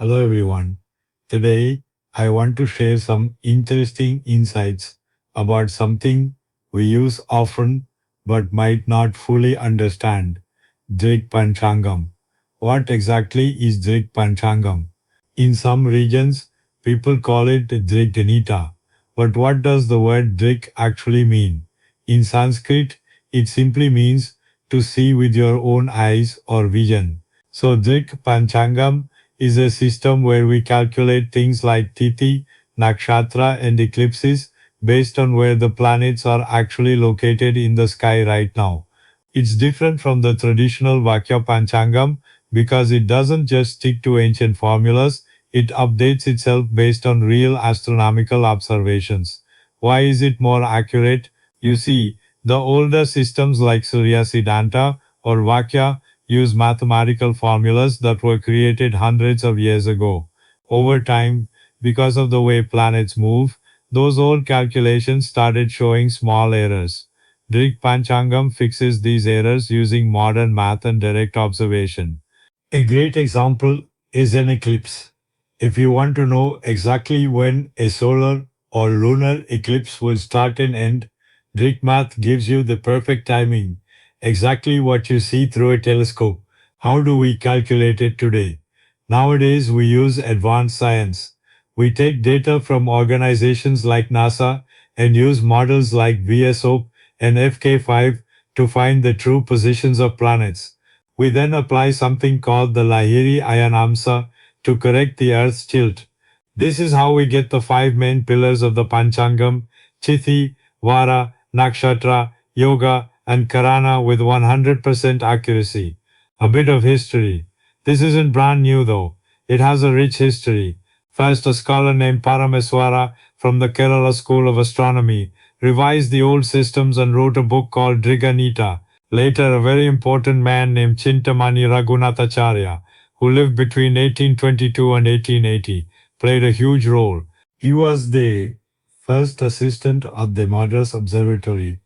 Hello everyone. Today I want to share some interesting insights about something we use often but might not fully understand. Drik Panchangam. What exactly is Drik Panchangam? In some regions, people call it Drik. But what does the word Drik actually mean? In Sanskrit, it simply means to see with your own eyes or vision. So Drik Panchangam is a system where we calculate things like Tithi, Nakshatra and eclipses based on where the planets are actually located in the sky right now. It's different from the traditional Vakya Panchangam because it doesn't just stick to ancient formulas, it updates itself based on real astronomical observations. Why is it more accurate? You see, the older systems like Surya Siddhanta or Vakya use mathematical formulas that were created hundreds of years ago. Over time, because of the way planets move, those old calculations started showing small errors. Drik Panchangam fixes these errors using modern math and direct observation. A great example is an eclipse. If you want to know exactly when a solar or lunar eclipse will start and end, Greek math gives you the perfect timing, exactly what you see through a telescope. How do we calculate it today? Nowadays, we use advanced science. We take data from organizations like NASA and use models like VSOP and FK5 to find the true positions of planets. We then apply something called the Lahiri Ayanamsa to correct the Earth's tilt. This is how we get the five main pillars of the Panchangam, Tithi, Vara, Nakshatra, Yoga, and Karana with 100% accuracy. A bit of history. This isn't brand new though. It has a rich history. First, a scholar named Parameswara from the Kerala School of Astronomy revised the old systems and wrote a book called Driganita. Later, a very important man named Chintamani Raghunathacharya, who lived between 1822 and 1880, played a huge role. He was the first assistant of the Madras Observatory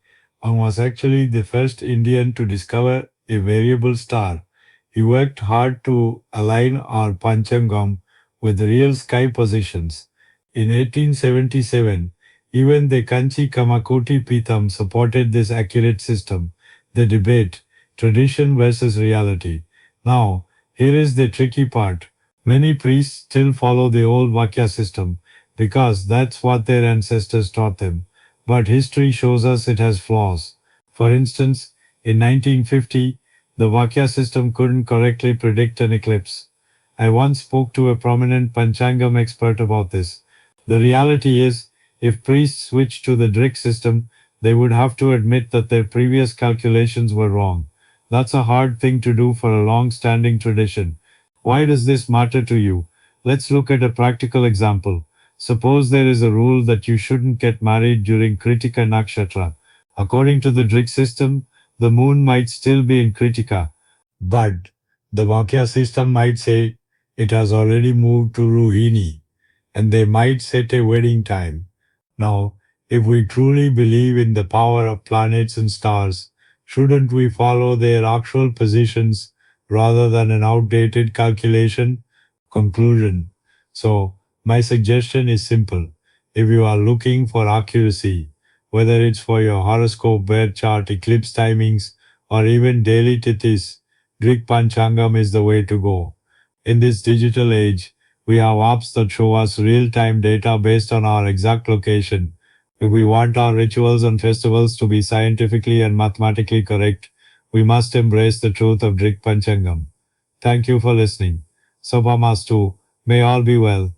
and was actually the first Indian to discover a variable star. He worked hard to align our Panchangam with real sky positions. In 1877, even the Kanchi Kamakoti Pitham supported this accurate system. The debate, tradition versus reality. Now, here is the tricky part. Many priests still follow the old Vakya system because that's what their ancestors taught them. But history shows us it has flaws. For instance, in 1950, the Vakya system couldn't correctly predict an eclipse. I once spoke to a prominent Panchangam expert about this. The reality is, if priests switched to the Drik system, they would have to admit that their previous calculations were wrong. That's a hard thing to do for a long standing tradition. Why does this matter to you? Let's look at a practical example. Suppose there is a rule that you shouldn't get married during Kritika Nakshatra. According to the Drik system, the moon might still be in Kritika, but the Vakya system might say it has already moved to Rohini, and they might set a wedding time. Now, if we truly believe in the power of planets and stars, shouldn't we follow their actual positions rather than an outdated calculation? Conclusion. So, my suggestion is simple. If you are looking for accuracy, whether it's for your horoscope, birth chart, eclipse timings, or even daily tithis, Drik Panchangam is the way to go. In this digital age, we have apps that show us real-time data based on our exact location. If we want our rituals and festivals to be scientifically and mathematically correct, we must embrace the truth of Drik Panchangam. Thank you for listening. Sobhamastu. May all be well.